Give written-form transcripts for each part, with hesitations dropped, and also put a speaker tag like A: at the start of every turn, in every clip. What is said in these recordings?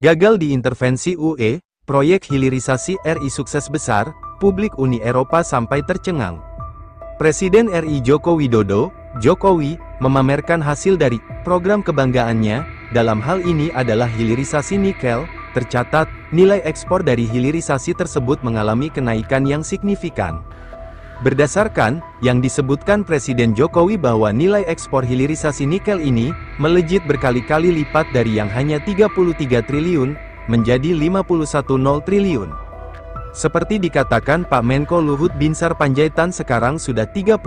A: Gagal diintervensi UE, proyek hilirisasi RI sukses besar, publik Uni Eropa sampai tercengang. Presiden RI Joko Widodo, Jokowi, memamerkan hasil dari program kebanggaannya, dalam hal ini adalah hilirisasi nikel. Tercatat, nilai ekspor dari hilirisasi tersebut mengalami kenaikan yang signifikan. Berdasarkan yang disebutkan Presiden Jokowi bahwa nilai ekspor hilirisasi nikel ini melejit berkali-kali lipat dari yang hanya 33 triliun menjadi 51,0 triliun. Seperti dikatakan Pak Menko Luhut Binsar Panjaitan, sekarang sudah 34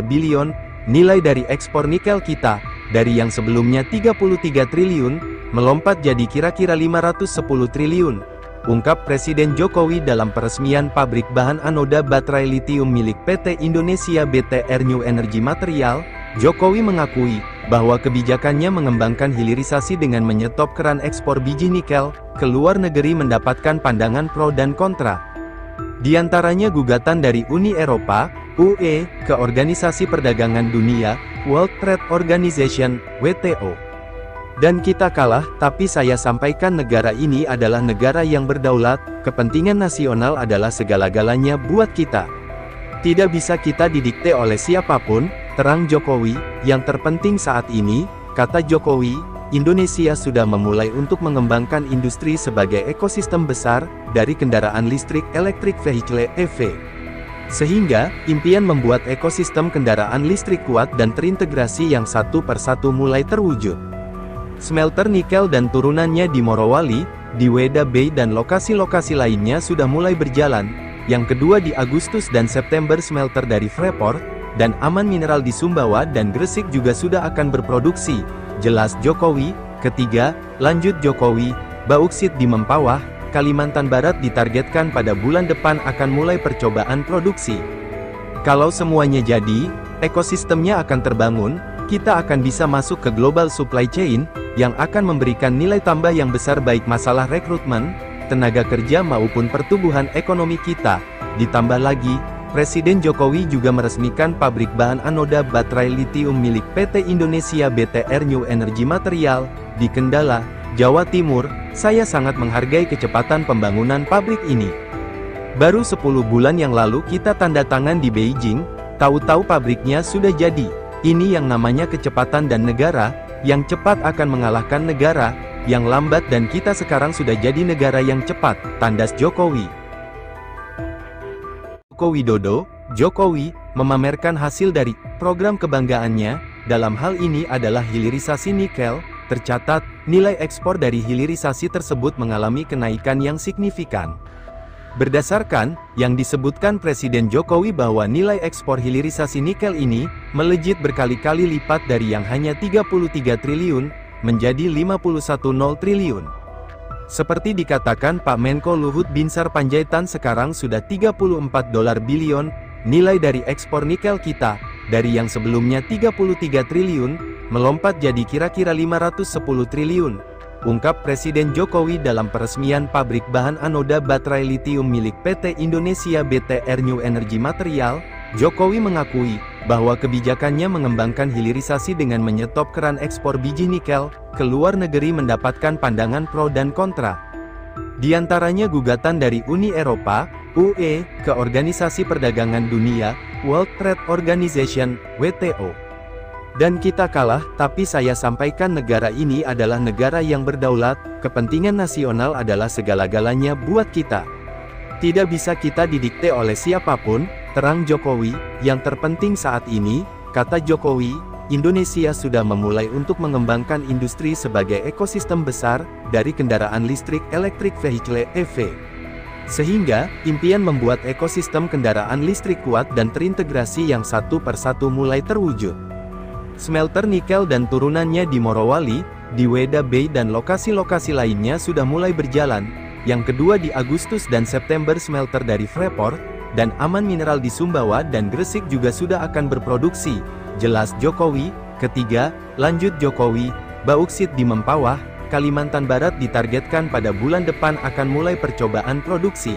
A: billion nilai dari ekspor nikel kita, dari yang sebelumnya 33 triliun melompat jadi kira-kira 510 triliun. Ungkap Presiden Jokowi dalam peresmian pabrik bahan anoda baterai litium milik PT Indonesia BTR New Energy Material. Jokowi mengakui bahwa kebijakannya mengembangkan hilirisasi dengan menyetop keran ekspor biji nikel ke luar negeri mendapatkan pandangan pro dan kontra. Di antaranya gugatan dari Uni Eropa, UE, ke Organisasi Perdagangan Dunia, World Trade Organization, WTO. Dan kita kalah, tapi saya sampaikan negara ini adalah negara yang berdaulat, kepentingan nasional adalah segala-galanya buat kita. Tidak bisa kita didikte oleh siapapun, terang Jokowi. Yang terpenting saat ini, kata Jokowi, Indonesia sudah memulai untuk mengembangkan industri sebagai ekosistem besar, dari kendaraan listrik electric vehicle EV. Sehingga, impian membuat ekosistem kendaraan listrik kuat dan terintegrasi yang satu persatu mulai terwujud. Smelter nikel dan turunannya di Morowali, di Weda Bay dan lokasi-lokasi lainnya sudah mulai berjalan. Yang kedua di Agustus dan September smelter dari Freeport dan Aman Mineral di Sumbawa dan Gresik juga sudah akan berproduksi, jelas Jokowi. Ketiga, lanjut Jokowi, bauksit di Mempawah, Kalimantan Barat ditargetkan pada bulan depan akan mulai percobaan produksi. Kalau semuanya jadi, ekosistemnya akan terbangun, kita akan bisa masuk ke global supply chain, yang akan memberikan nilai tambah yang besar baik masalah rekrutmen, tenaga kerja maupun pertumbuhan ekonomi kita. Ditambah lagi, Presiden Jokowi juga meresmikan pabrik bahan anoda baterai litium milik PT Indonesia BTR New Energy Material, di Kendala, Jawa Timur. Saya sangat menghargai kecepatan pembangunan pabrik ini. Baru 10 bulan yang lalu kita tanda tangan di Beijing, tahu-tahu pabriknya sudah jadi. Ini yang namanya kecepatan, dan negara yang cepat akan mengalahkan negara yang lambat, dan kita sekarang sudah jadi negara yang cepat, tandas Jokowi. Joko Widodo, Jokowi, memamerkan hasil dari program kebanggaannya, dalam hal ini adalah hilirisasi nikel. Tercatat, nilai ekspor dari hilirisasi tersebut mengalami kenaikan yang signifikan. Berdasarkan yang disebutkan Presiden Jokowi bahwa nilai ekspor hilirisasi nikel ini melejit berkali-kali lipat dari yang hanya 33 triliun menjadi 51,0 triliun. Seperti dikatakan Pak Menko Luhut Binsar Panjaitan, sekarang sudah 34 billion nilai dari ekspor nikel kita, dari yang sebelumnya 33 triliun melompat jadi kira-kira 510 triliun. Ungkap Presiden Jokowi dalam peresmian pabrik bahan anoda baterai litium milik PT Indonesia BTR New Energy Material. Jokowi mengakui bahwa kebijakannya mengembangkan hilirisasi dengan menyetop keran ekspor biji nikel ke luar negeri mendapatkan pandangan pro dan kontra. Di antaranya gugatan dari Uni Eropa, UE, ke Organisasi Perdagangan Dunia, World Trade Organization, WTO. Dan kita kalah, tapi saya sampaikan negara ini adalah negara yang berdaulat, kepentingan nasional adalah segala-galanya buat kita. Tidak bisa kita didikte oleh siapapun, terang Jokowi. Yang terpenting saat ini, kata Jokowi, Indonesia sudah memulai untuk mengembangkan industri sebagai ekosistem besar, dari kendaraan listrik electric vehicle EV. Sehingga, impian membuat ekosistem kendaraan listrik kuat dan terintegrasi yang satu persatu mulai terwujud. Smelter nikel dan turunannya di Morowali, di Weda Bay dan lokasi-lokasi lainnya sudah mulai berjalan. Yang kedua di Agustus dan September smelter dari Freeport dan Aman Mineral di Sumbawa dan Gresik juga sudah akan berproduksi, jelas Jokowi. Ketiga, lanjut Jokowi, bauksit di Mempawah, Kalimantan Barat ditargetkan pada bulan depan akan mulai percobaan produksi.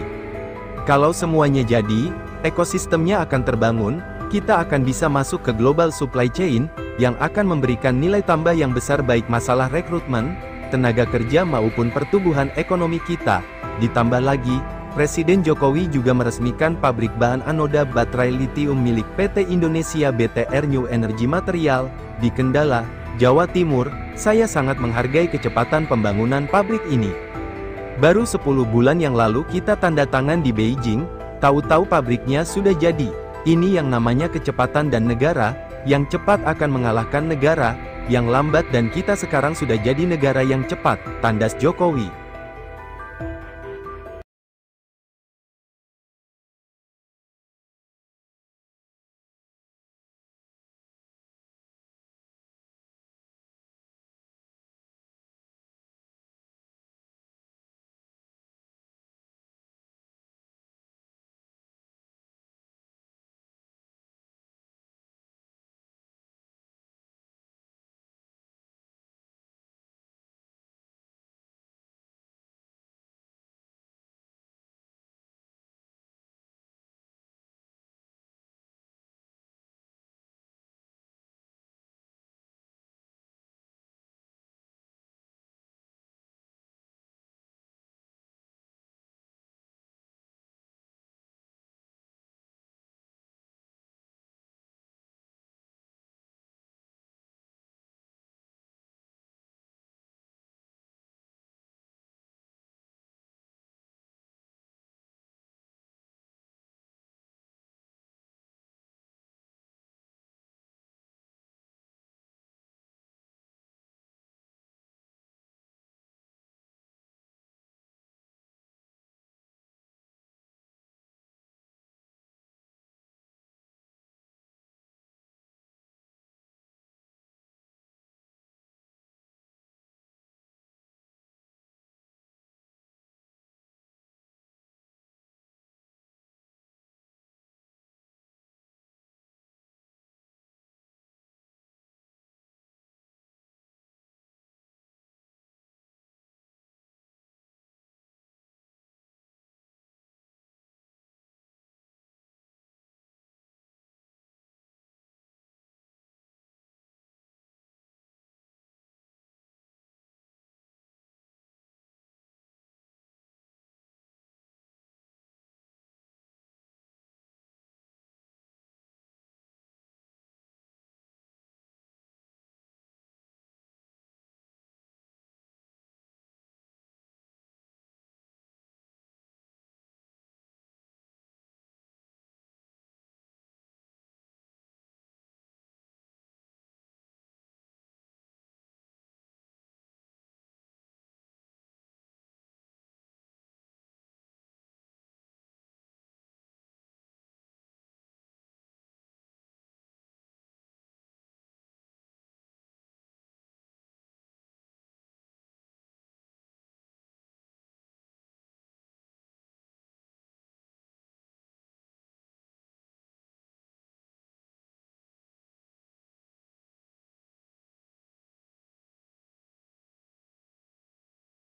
A: Kalau semuanya jadi, ekosistemnya akan terbangun, kita akan bisa masuk ke global supply chain, yang akan memberikan nilai tambah yang besar baik masalah rekrutmen, tenaga kerja maupun pertumbuhan ekonomi kita. Ditambah lagi, Presiden Jokowi juga meresmikan pabrik bahan anoda baterai litium milik PT Indonesia BTR New Energy Material, di Kendala, Jawa Timur. Saya sangat menghargai kecepatan pembangunan pabrik ini. Baru 10 bulan yang lalu kita tanda tangan di Beijing, tahu-tahu pabriknya sudah jadi. Ini yang namanya kecepatan, dan negara yang cepat akan mengalahkan negara yang lambat, dan kita sekarang sudah jadi negara yang cepat, tandas Jokowi.